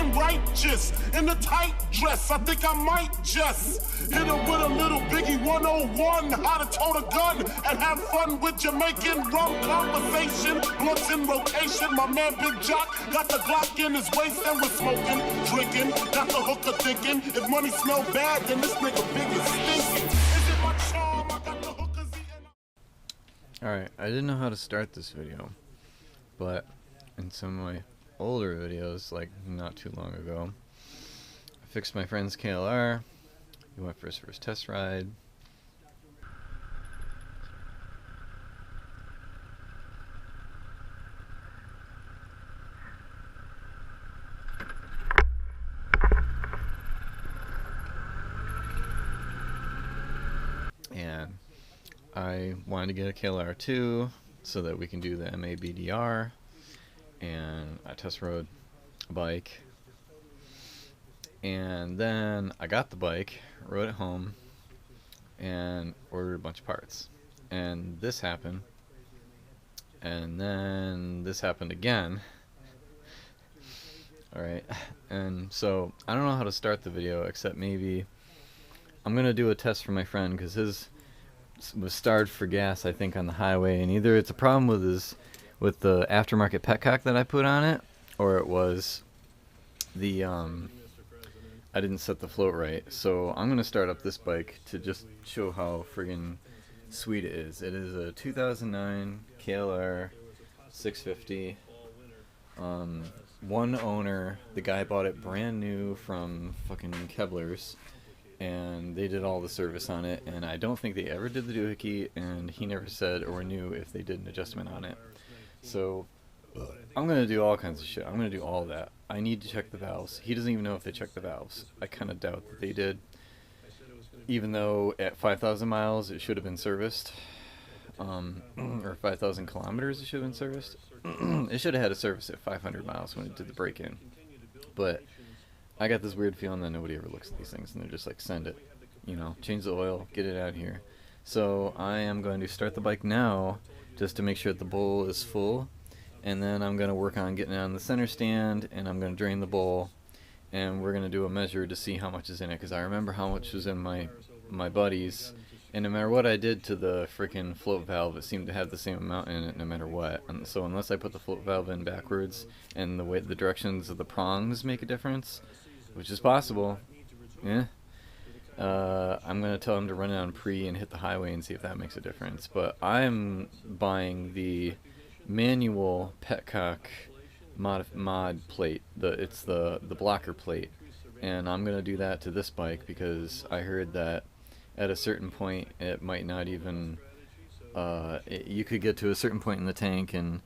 looking righteous in the tight dress. I think I might just hit her with a little Biggie 101. How to tote a gun and have fun with Jamaican rum conversation. Blunts in rotation. My man Big Jock got the Glock in his waist and we're smoking, drinking. Got the hooker thinking. If money smell bad, then this nigga Big is stinking. Is it my charm? I got the hookers eating. Alright, I didn't know how to start this video, but in some of my older videos, like not too long ago, I fixed my friend's KLR. He went for his first test ride. And I wanted to get a KLR II so that we can do the MABDR, and I test rode a bike, and then I got the bike, rode it home, and ordered a bunch of parts, and this happened, and then this happened again. Alright, and so I don't know how to start the video, except maybe I'm gonna do a test for my friend, because his was starved for gas, I think, on the highway, and either it's a problem with the aftermarket petcock that I put on it, or it was the I didn't set the float right. So I'm gonna start up this bike to just show how friggin' sweet it is. It is a 2009 KLR 650. One owner. The guy bought it brand new from fucking Kebler's, and they did all the service on it, and I don't think they ever did the doohickey, and he never said or knew if they did an adjustment on it. So I'm going to do all kinds of shit. I'm going to do all that. I need to check the valves. He doesn't even know if they checked the valves. I kind of doubt that they did, even though at 5,000 miles it should have been serviced, or 5,000 kilometers it should have been serviced. It should have had a service at 500 miles when it did the break-in. But I got this weird feeling that nobody ever looks at these things, and they're just like, send it, you know, change the oil, get it out of here. So I am going to start the bike now, just to make sure that the bowl is full, and then I'm going to work on getting it on the center stand, and I'm going to drain the bowl, and we're going to do a measure to see how much is in it, because I remember how much was in my buddy's, and no matter what I did to the freaking float valve, it seemed to have the same amount in it no matter what. And so unless I put the float valve in backwards, and the way the directions of the prongs make a difference, which is possible, yeah, I'm going to tell him to run it on pre and hit the highway and see if that makes a difference. But I'm buying the manual petcock mod plate. It's the blocker plate, and I'm going to do that to this bike because I heard that at a certain point it might not even, you could get to a certain point in the tank and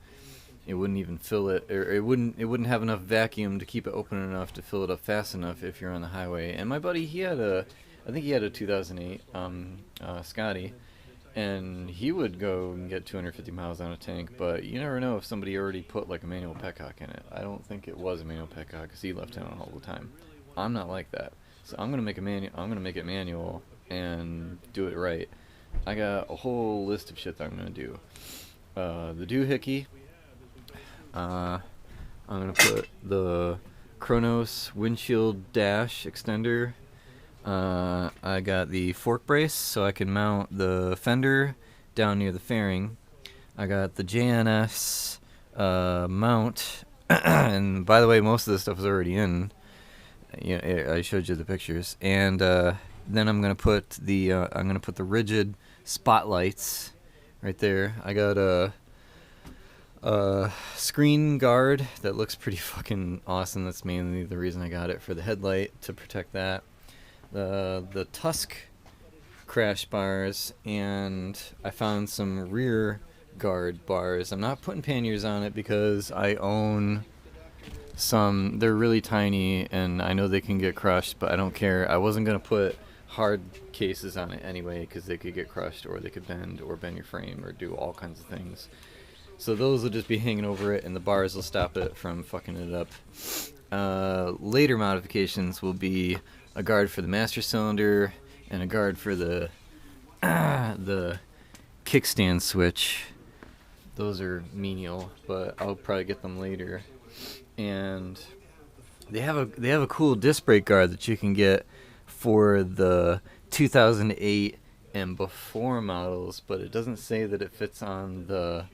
it wouldn't even fill it, or it wouldn't have enough vacuum to keep it open enough to fill it up fast enough if you're on the highway. And my buddy, I think he had a 2008 Scotty, and he would go and get 250 miles on a tank, but you never know if somebody already put like a manual petcock in it. I don't think it was a manual petcock because he left it on all the time. I'm not like that, so I'm gonna make it manual and do it right. I got a whole list of shit that I'm gonna do. The doohickey. I'm gonna put the Kronos windshield dash extender. I got the fork brace so I can mount the fender down near the fairing. I got the JNS mount, and by the way, most of this stuff is already in. Yeah, I showed you the pictures. And then I'm gonna put the rigid spotlights right there. I got a screen guard that looks pretty fucking awesome. That's mainly the reason I got it, for the headlight to protect that. The Tusk crash bars, and I found some rear guard bars. I'm not putting panniers on it because I own some. They're really tiny and I know they can get crushed, but I don't care. I wasn't gonna put hard cases on it anyway because they could get crushed, or they could bend your frame, or do all kinds of things. So those will just be hanging over it, and the bars will stop it from fucking it up. Later modifications will be a guard for the master cylinder and a guard for the kickstand switch. Those are menial, but I'll probably get them later. And They have a cool disc brake guard that you can get for the 2008 and before models, but it doesn't say that it fits on the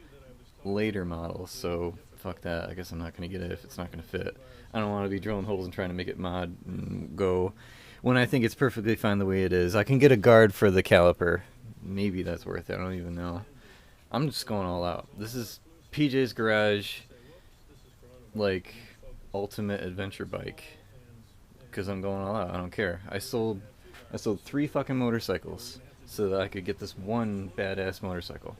later models, so fuck that. I guess I'm not going to get it if it's not going to fit. I don't want to be drilling holes and trying to make it mod and go when I think it's perfectly fine the way it is. I can get a guard for the caliper. Maybe that's worth it. I don't even know. I'm just going all out. This is PJ's Garage, like, ultimate adventure bike, because I'm going all out. I don't care. I sold 3 fucking motorcycles so that I could get this one badass motorcycle.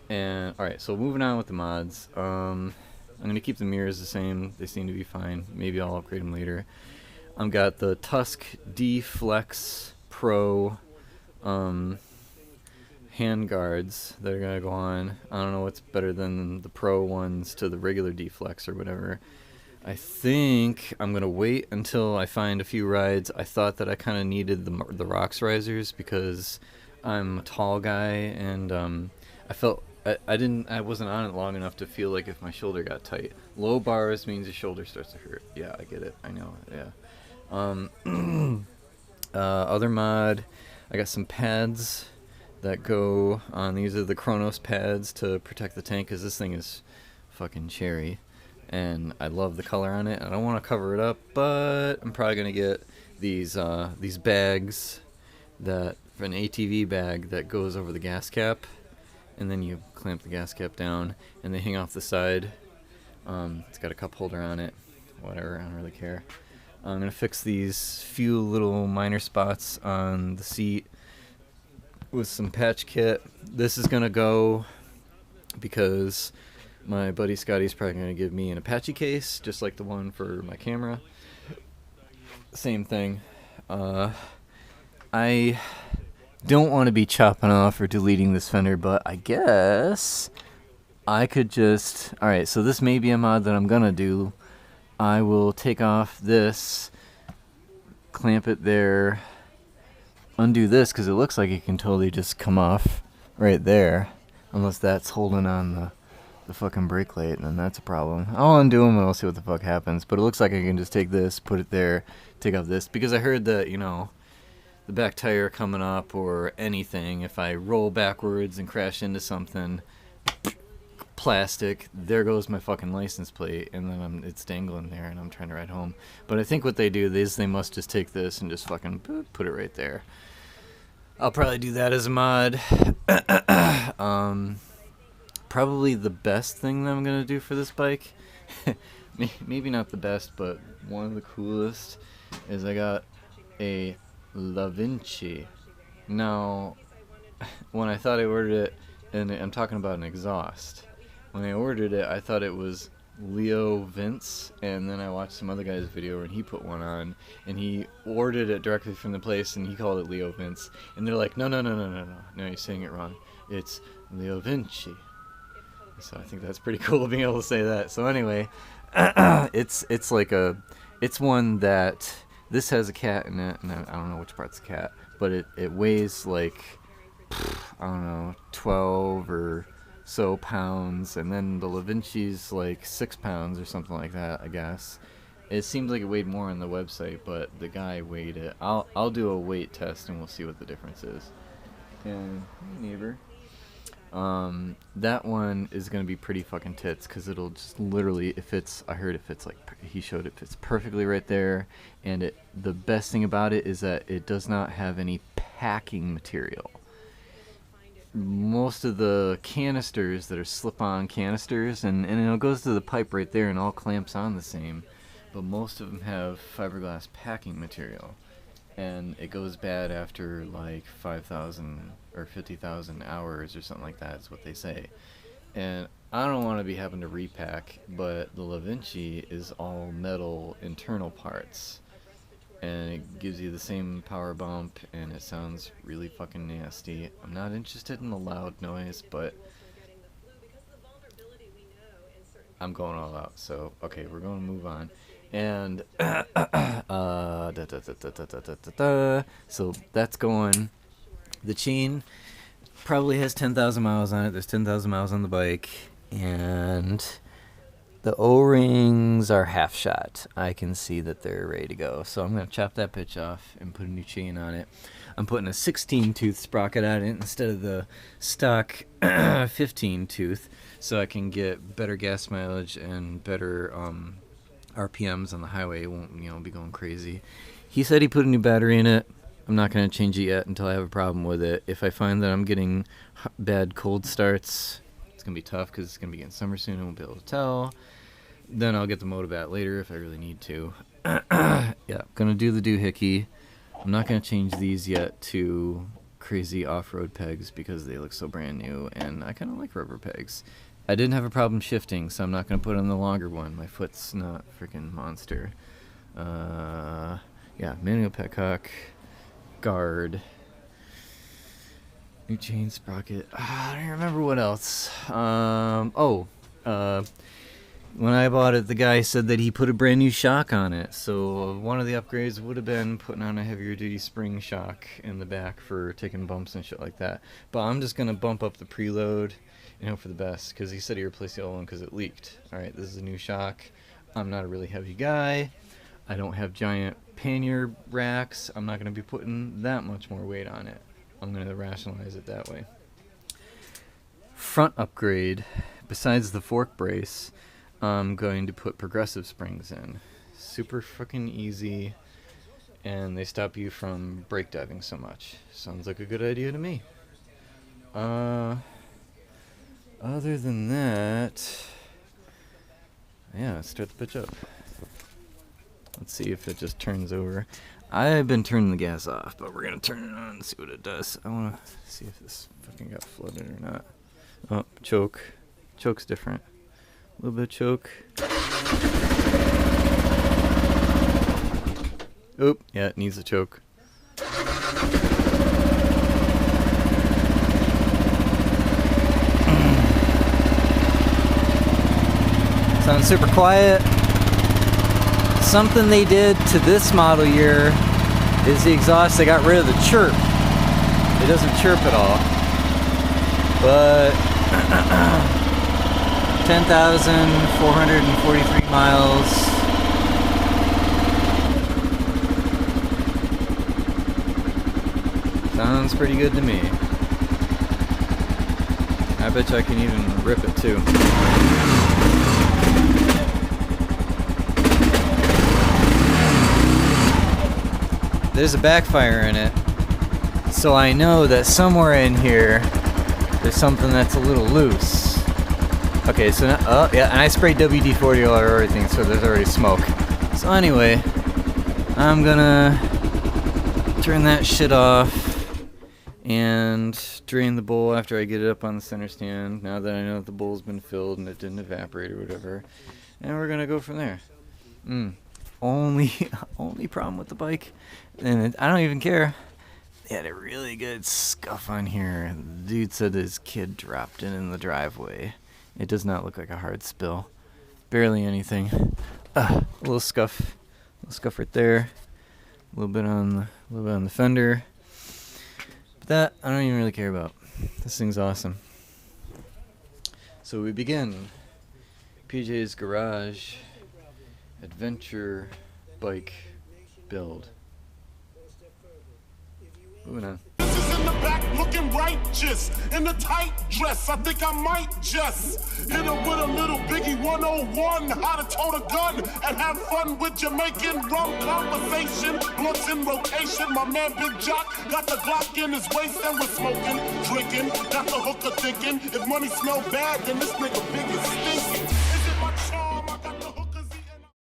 And alright, so moving on with the mods. I'm gonna keep the mirrors the same. They seem to be fine. Maybe I'll upgrade them later. I've got the Tusk D Flex Pro hand guards that are gonna go on. I don't know what's better than the Pro ones to the regular D Flex or whatever. I think I'm going to wait until I find a few rides. I thought that I kind of needed the rocks risers because I'm a tall guy, and I felt I wasn't on it long enough to feel like if my shoulder got tight. Low bars means your shoulder starts to hurt. Yeah, I get it. I know. Yeah. Other mod, I got some pads that go on. These are the Kronos pads to protect the tank, because this thing is fucking cherry. And I love the color on it. I don't want to cover it up, but I'm probably gonna get these bags, that an ATV bag that goes over the gas cap, and then you clamp the gas cap down, and they hang off the side. It's got a cup holder on it. Whatever, I don't really care. I'm gonna fix these few little minor spots on the seat with some patch kit. This is gonna go because my buddy Scotty's probably going to give me an Apache case, just like the one for my camera. Same thing. I don't want to be chopping off or deleting this fender, but I guess I could just... Alright, so this may be a mod that I'm going to do. I will take off this, clamp it there, undo this, because it looks like it can totally just come off right there, unless that's holding on the fucking brake light, and then that's a problem. I'll undo them and I'll see what the fuck happens, but it looks like I can just take this, put it there, take off this, because I heard that, you know, the back tire coming up or anything, if I roll backwards and crash into something, plastic, there goes my fucking license plate, and then it's dangling there and I'm trying to ride home. But I think what they do is they must just take this and just fucking put it right there. I'll probably do that as a mod. Probably the best thing that I'm going to do for this bike, maybe not the best, but one of the coolest, is I got a La Vinci. Now, when I thought I ordered it, and I'm talking about an exhaust, when I ordered it, I thought it was Leo Vince, and then I watched some other guy's video and he put one on, and he ordered it directly from the place and he called it Leo Vince, and they're like, no, you're saying it wrong, it's Leo Vinci. So I think that's pretty cool being able to say that. So anyway, it's one that, this has a cat in it, and I don't know which part's the cat, but it weighs like, I don't know, 12 or so pounds, and then the La Vinci's like 6 pounds or something like that, I guess. It seemed like it weighed more on the website, but the guy weighed it. I'll do a weight test and we'll see what the difference is. And neighbor. That one is going to be pretty fucking tits, because it'll just literally, I heard it fits, like, he showed it fits perfectly right there, and the best thing about it is that it does not have any packing material. Most of the canisters that are slip-on canisters, and it goes to the pipe right there and all clamps on the same, but most of them have fiberglass packing material. And it goes bad after like 5,000 or 50,000 hours or something like that is what they say. And I don't want to be having to repack, but the La Vinci is all metal internal parts, and it gives you the same power bump, and it sounds really fucking nasty. I'm not interested in the loud noise, but I'm going all out. So okay, we're going to move on. And so that's going. The chain probably has 10,000 miles on it. There's 10,000 miles on the bike, and The O-rings are half shot. I can see that they're ready to go. So I'm going to chop that bitch off and put a new chain on it. I'm putting a 16-tooth sprocket on it instead of the stock 15-tooth, so I can get better gas mileage and better RPMs on the highway. It won't, be going crazy. He said he put a new battery in it. I'm not going to change it yet until I have a problem with it. If I find that I'm getting bad cold starts, it's going to be tough because it's going to be getting summer soon and I won't be able to tell. Then I'll get the Motobat later if I really need to. Yeah, gonna do the doohickey. I'm not gonna change these yet to crazy off-road pegs because they look so brand new, and I kind of like rubber pegs. I didn't have a problem shifting, so I'm not gonna put on the longer one. My foot's not freaking monster. Yeah, manual petcock, guard, new chain sprocket. I don't remember what else. When I bought it, the guy said that he put a brand new shock on it. So one of the upgrades would have been putting on a heavier duty spring shock in the back for taking bumps and shit like that. But I'm just going to bump up the preload and hope for the best, because he said he replaced the old one because it leaked. Alright, this is a new shock. I'm not a really heavy guy. I don't have giant pannier racks. I'm not going to be putting that much more weight on it. I'm going to rationalize it that way. Front upgrade, besides the fork brace, I'm going to put progressive springs in. Super fucking easy, and they stop you from brake diving so much. Sounds like a good idea to me. Other than that, yeah, let's start the bitch up. Let's see if it just turns over. I've been turning the gas off, but we're gonna turn it on and see what it does. I wanna see if this fucking got flooded or not. Oh, choke. Choke's different. A little bit of choke. Oop, yeah, it needs a choke. Sounds super quiet. Something they did to this model year is the exhaust. They got rid of the chirp. It doesn't chirp at all. But 10,443 miles. Sounds pretty good to me. I bet you I can even rip it too. There's a backfire in it, so I know that somewhere in here there's something that's a little loose. Okay, so now, oh yeah, and I sprayed WD-40 all over everything, so there's already smoke. So anyway, I'm gonna turn that shit off and drain the bowl after I get it up on the center stand, now that I know that the bowl's been filled and it didn't evaporate or whatever. And we're gonna go from there. Only problem with the bike, and I don't even care. They had a really good scuff on here. The dude said his kid dropped it in the driveway. It does not look like a hard spill. Barely anything. A little scuff right there. A little bit on the fender. But that I don't even really care about. This thing's awesome. So we begin PJ's garage adventure bike build. Moving on. This is in the back looking righteous in the tight dress. I think I might just hit her with a little Biggie 101, how to tote a gun and have fun with Jamaican rum conversation. Blunts in rotation. My man Big Jock got the Glock in his waist and we're smoking, drinking. Got the hooker thinking if money smell bad, then this nigga